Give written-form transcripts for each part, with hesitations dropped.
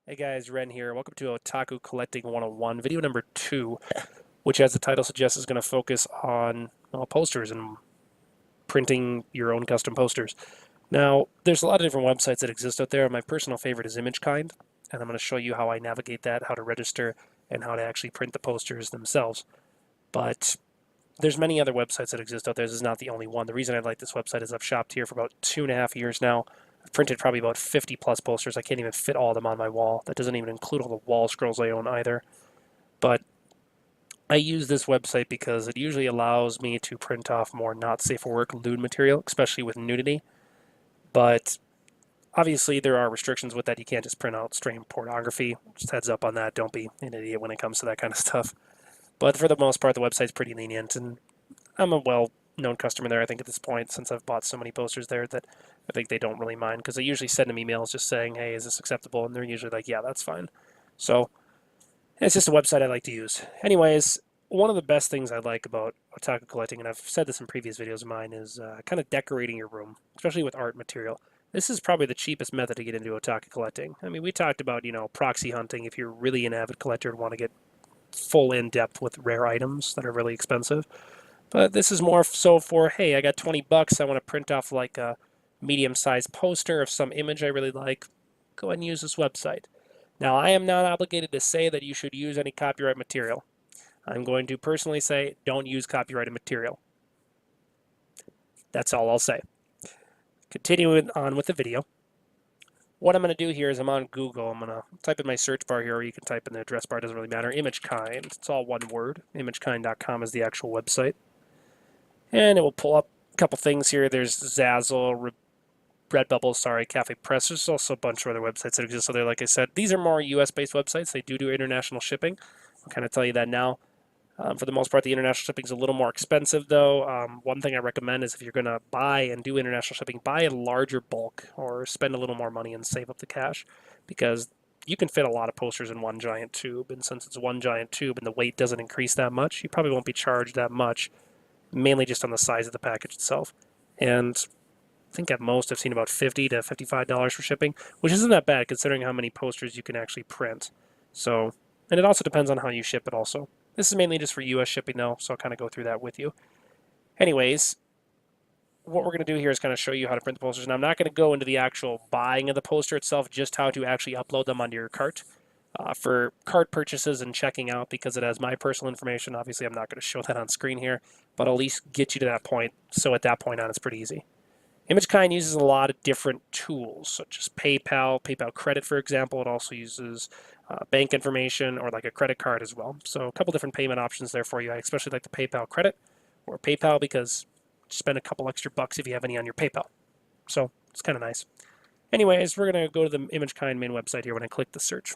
Hey guys, Ren here. Welcome to Otaku Collecting 101, video number 2, which as the title suggests is going to focus on posters and printing your own custom posters. Now, there's a lot of different websites that exist out there. My personal favorite is ImageKind, and I'm going to show you how I navigate that, how to register, and how to actually print the posters themselves. But there's many other websites that exist out there. This is not the only one. The reason I like this website is I've shopped here for about 2.5 years now. I've printed probably about 50 plus posters. I can't even fit all of them on my wall. That doesn't even include all the wall scrolls I own either. But I use this website because it usually allows me to print off more not safe for work lewd material, especially with nudity. But obviously there are restrictions with that. You can't just print out straight pornography. Just heads up on that. Don't be an idiot when it comes to that kind of stuff. But for the most part, the website's pretty lenient, and I'm a well-known customer there, I think, at this point, since I've bought so many posters there that I think they don't really mind, because I usually send them emails just saying, hey, is this acceptable? And they're usually like, yeah, that's fine. So it's just a website I like to use. Anyways, one of the best things I like about otaku collecting, and I've said this in previous videos of mine, is kind of decorating your room, especially with art material. This is probably the cheapest method to get into otaku collecting. I mean, we talked about, proxy hunting if you're really an avid collector and want to get full in depth with rare items that are really expensive. But this is more so for, hey, I got 20 bucks. I want to print off like a medium-sized poster of some image I really like. Go ahead and use this website. Now, I am not obligated to say that you should use any copyright material. I'm going to personally say don't use copyrighted material. That's all I'll say. Continuing on with the video. What I'm going to do here is I'm on Google. I'm going to type in my search bar here, or you can type in the address bar. It doesn't really matter. ImageKind. It's all one word. ImageKind.com is the actual website. And it will pull up a couple things here. There's Zazzle, Redbubble, sorry, Cafe Press. There's also a bunch of other websites that exist out there. Like I said, these are more US-based websites. They do international shipping. I'll kind of tell you that now. For the most part, the international shipping is a little more expensive, though. One thing I recommend is if you're going to buy and do international shipping, buy a larger bulk or spend a little more money and save up the cash, because you can fit a lot of posters in one giant tube. And since it's one giant tube and the weight doesn't increase that much, you probably won't be charged that much, mainly just on the size of the package itself. And I think at most I've seen about $50 to $55 for shipping, which isn't that bad considering how many posters you can actually print. So, and it also depends on how you ship it also. This is mainly just for US shipping though, so I'll kind of go through that with you. Anyways, what we're going to do here is kind of show you how to print the posters. And I'm not going to go into the actual buying of the poster itself, just how to actually upload them onto your cart. For cart purchases and checking out, because it has my personal information, obviously I'm not going to show that on screen here, but I'll at least get you to that point. So at that point on, it's pretty easy. ImageKind uses a lot of different tools, such as PayPal Credit, for example. It also uses bank information or like a credit card as well. So a couple different payment options there for you. I especially like the PayPal Credit or PayPal because you spend a couple extra bucks if you have any on your PayPal. So it's kind of nice. Anyways, we're going to go to the ImageKind main website here when I click the search.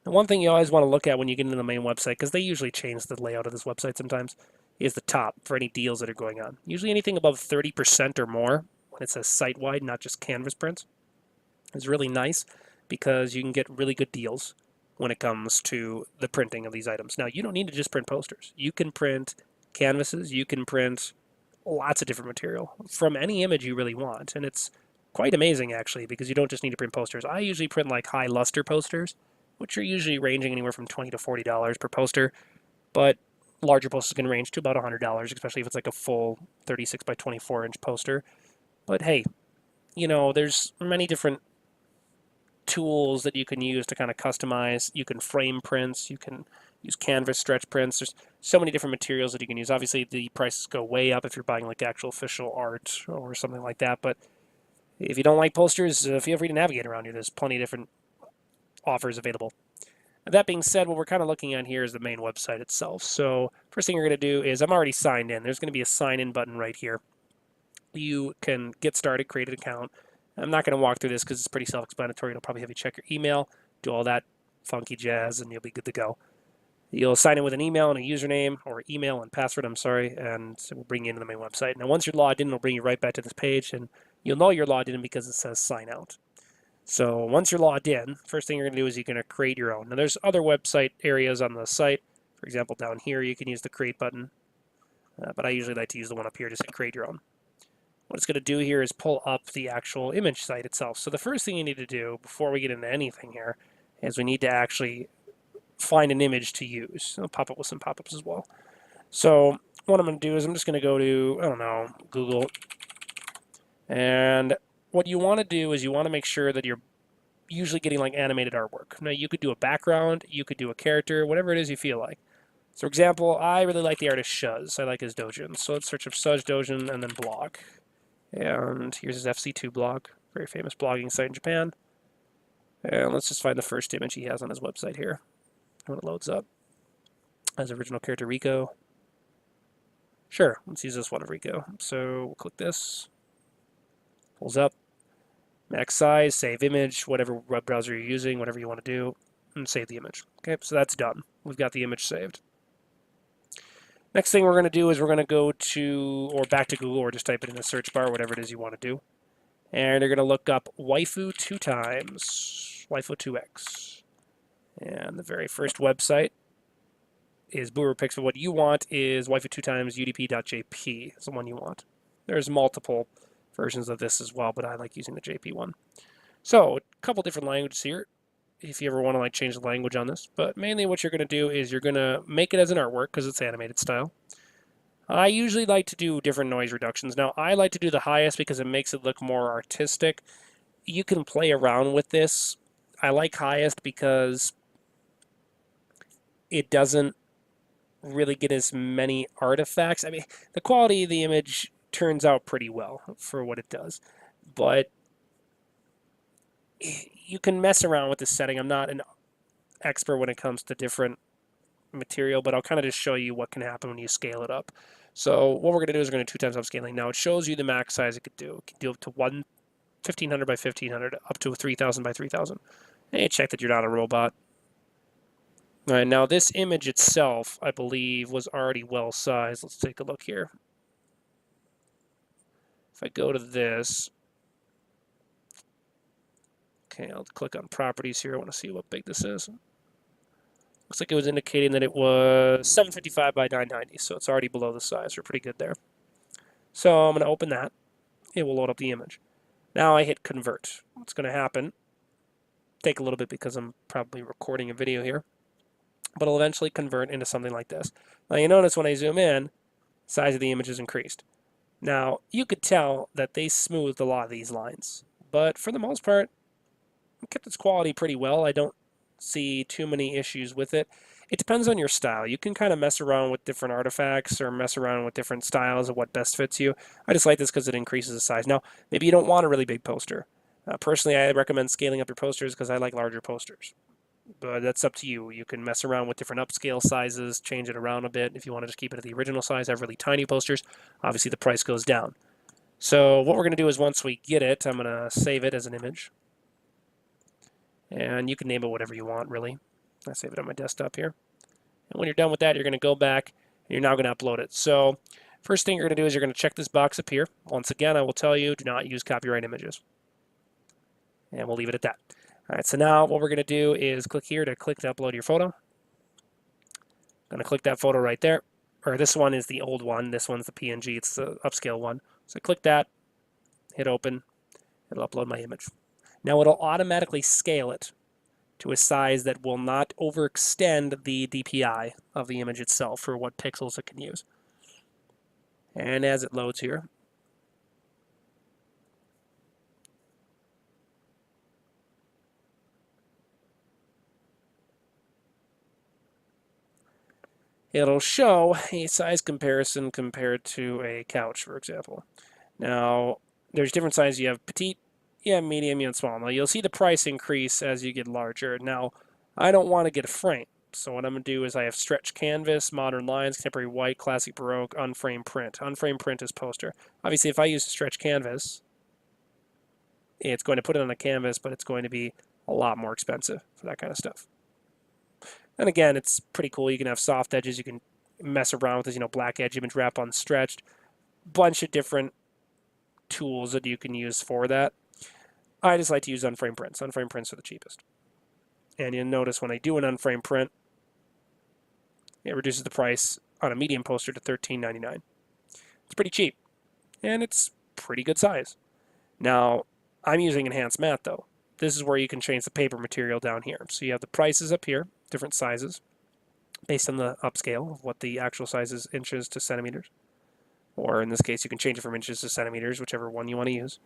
Now, one thing you always want to look at when you get into the main website, because they usually change the layout of this website sometimes, is the top for any deals that are going on. Usually anything above 30% or more, when it says site-wide, not just canvas prints, is really nice because you can get really good deals when it comes to the printing of these items. Now, you don't need to just print posters. You can print canvases, you can print lots of different material from any image you really want, and it's quite amazing actually because you don't just need to print posters. I usually print like high luster posters, which are usually ranging anywhere from $20 to $40 per poster, but larger posters can range to about $100, especially if it's like a full 36 by 24 inch poster. But hey, there's many different tools that you can use to kind of customize. You can frame prints, you can use canvas stretch prints. There's so many different materials that you can use. Obviously, the prices go way up if you're buying like actual official art or something like that. But if you don't like posters, feel free to navigate around here. There's plenty of different offers available. That being said, what we're kind of looking at here is the main website itself. So first thing you're going to do is I'm already signed in. There's going to be a sign in button right here. You can get started, create an account. I'm not going to walk through this because it's pretty self-explanatory. It'll probably have you check your email, do all that funky jazz, and you'll be good to go. You'll sign in with an email and a username, or email and password, I'm sorry, and it will bring you into the main website. Now, once you're logged in, it'll bring you right back to this page, and you'll know you're logged in because it says sign out. So once you're logged in, first thing you're going to do is you're going to create your own. Now, there's other website areas on the site. For example, down here, you can use the create button, but I usually like to use the one up here just to create your own. what it's going to do here is pull up the actual image site itself. So the first thing you need to do before we get into anything here is we need to actually find an image to use. I'll pop up with some pop-ups as well. So what I'm going to do is I'm just going to go to, I don't know, Google. And what you want to do is you want to make sure that you're usually getting like animated artwork. Now you could do a background, you could do a character, whatever it is you feel like. So for example, I really like the artist Shuz. I like his dojin. So let's search up Shuz dojin and then blog. And here's his FC2 blog, very famous blogging site in Japan. And let's just find the first image he has on his website here when it loads up. As original character Rico. Sure, let's use this one of Rico. So we'll click this. Pulls up. Max size, save image, whatever web browser you're using, whatever you want to do, and save the image. Okay, so that's done. We've got the image saved. Next thing we're going to do is we're going to go to, or back to Google, or just type it in the search bar, whatever it is you want to do. And you're going to look up waifu 2 times, waifu 2x. And the very first website is Boomer Pixel. What you want is waifu 2 times udp.jp is the one you want. There's multiple versions of this as well, but I like using the JP one. So a couple different languages here if you ever want to like change the language on this, but mainly what you're going to do is you're going to make it as an artwork because it's animated style. I usually like to do different noise reductions. Now I like to do the highest because it makes it look more artistic. You can play around with this. I like highest because it doesn't really get as many artifacts. I mean, the quality of the image turns out pretty well for what it does, but you can mess around with the setting. I'm not an expert when it comes to different material, but I'll kind of just show you what can happen when you scale it up. So what we're going to do is we're going to 2 times upscaling. Now it shows you the max size it could do. It can do up to 1500 by 1500, up to 3000 by 3000. And check that you're not a robot. All right, now this image itself, I believe, was already well sized. Let's take a look here. If I go to this, okay, I'll click on properties here. I want to see what big this is. Looks like it was indicating that it was 755 by 990, so it's already below the size. We're pretty good there. So I'm going to open that. It will load up the image. Now I hit convert. What's going to happen, take a little bit because I'm probably recording a video here, but it'll eventually convert into something like this. Now you notice when I zoom in, the size of the image is increased. Now you could tell that they smoothed a lot of these lines, but for the most part, it kept its quality pretty well. I don't see too many issues with it. It depends on your style. You can kind of mess around with different artifacts or mess around with different styles of what best fits you. I just like this because it increases the size. Now, maybe you don't want a really big poster. Personally, I recommend scaling up your posters because I like larger posters. But that's up to you. You can mess around with different upscale sizes, change it around a bit. If you want to just keep it at the original size, have really tiny posters, obviously the price goes down. So what we're going to do is once we get it, I'm going to save it as an image. And you can name it whatever you want, really. I save it on my desktop here. And when you're done with that, you're going to go back, and you're now going to upload it. So first thing you're going to do is you're going to check this box up here. Once again, I will tell you, do not use copyright images. And we'll leave it at that. All right, so now what we're going to do is click here to upload your photo. I'm going to click that photo right there. Or this one is the old one. This one's the PNG. It's the upscale one. So click that, hit open. It'll upload my image. Now it'll automatically scale it to a size that will not overextend the DPI of the image itself for what pixels it can use. And as it loads here, it'll show a size comparison compared to a couch, for example. Now, there's different sizes. You have petite, you have medium, you have small. Now, you'll see the price increase as you get larger. Now, I don't want to get a frame. So what I'm going to do is I have stretch canvas, modern lines, contemporary white, classic baroque, unframed print. Unframed print is poster. Obviously, if I use stretch canvas, it's going to put it on a canvas, but it's going to be a lot more expensive for that kind of stuff. And again, it's pretty cool. You can have soft edges. You can mess around with this, black edge image wrap unstretched. Bunch of different tools that you can use for that. I just like to use unframed prints. Unframed prints are the cheapest. And you'll notice when I do an unframed print, it reduces the price on a medium poster to $13.99. It's pretty cheap. And it's pretty good size. Now, I'm using enhanced math though. This is where you can change the paper material down here. So you have the prices up here, different sizes, based on the upscale of what the actual size is, inches to centimeters. Or in this case, you can change it from inches to centimeters, whichever one you want to use.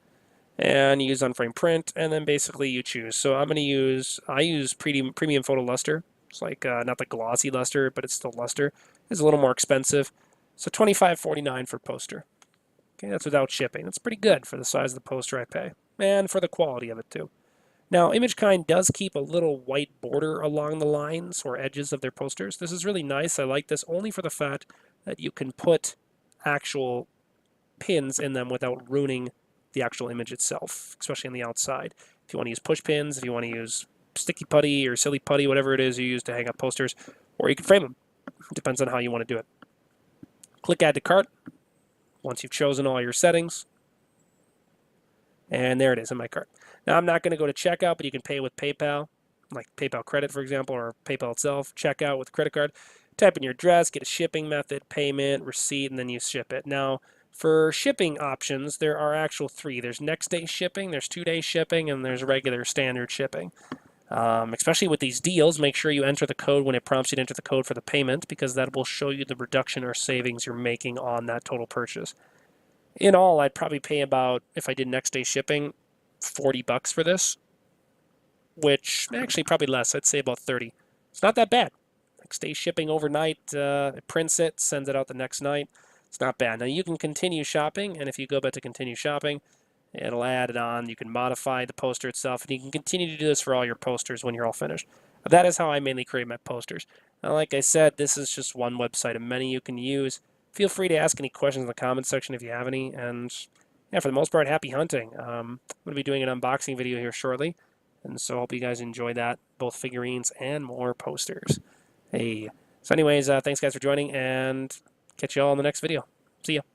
And you use unframed print, and then basically you choose. So I use premium photo luster. It's like not the glossy luster, but it's still luster. It's a little more expensive. So $25.49 for poster. Okay, that's without shipping. That's pretty good for the size of the poster I pay, and for the quality of it too. Now, ImageKind does keep a little white border along the lines or edges of their posters. This is really nice. I like this only for the fact that you can put actual pins in them without ruining the actual image itself, especially on the outside. If you want to use push pins, if you want to use sticky putty or silly putty, whatever it is you use to hang up posters, or you can frame them. Depends on how you want to do it. Click Add to Cart once you've chosen all your settings. And there it is in my cart. Now, I'm not going to go to checkout, but you can pay with PayPal, like PayPal credit, for example, or PayPal itself. Checkout with credit card. Type in your address, get a shipping method, payment, receipt, and then you ship it. Now, for shipping options, there are actual 3. There's next day shipping, there's 2-day shipping, and there's regular standard shipping. Especially with these deals, make sure you enter the code when it prompts you to enter the code for the payment, because that will show you the reduction or savings you're making on that total purchase. In all, I'd probably pay about, if I did next day shipping, $40 for this, which actually probably less. I'd say about 30. It's not that bad. Next day shipping overnight, it prints it, sends it out the next night. It's not bad. Now you can continue shopping, and if you go back to continue shopping, it'll add it on. You can modify the poster itself, and you can continue to do this for all your posters when you're all finished. That is how I mainly create my posters. Now, like I said, this is just one website of many you can use. Feel free to ask any questions in the comments section if you have any. And yeah, for the most part, happy hunting. I'm going to be doing an unboxing video here shortly. And so I hope you guys enjoy that, both figurines and more posters. Hey. So anyways, thanks guys for joining, and catch you all in the next video. See ya.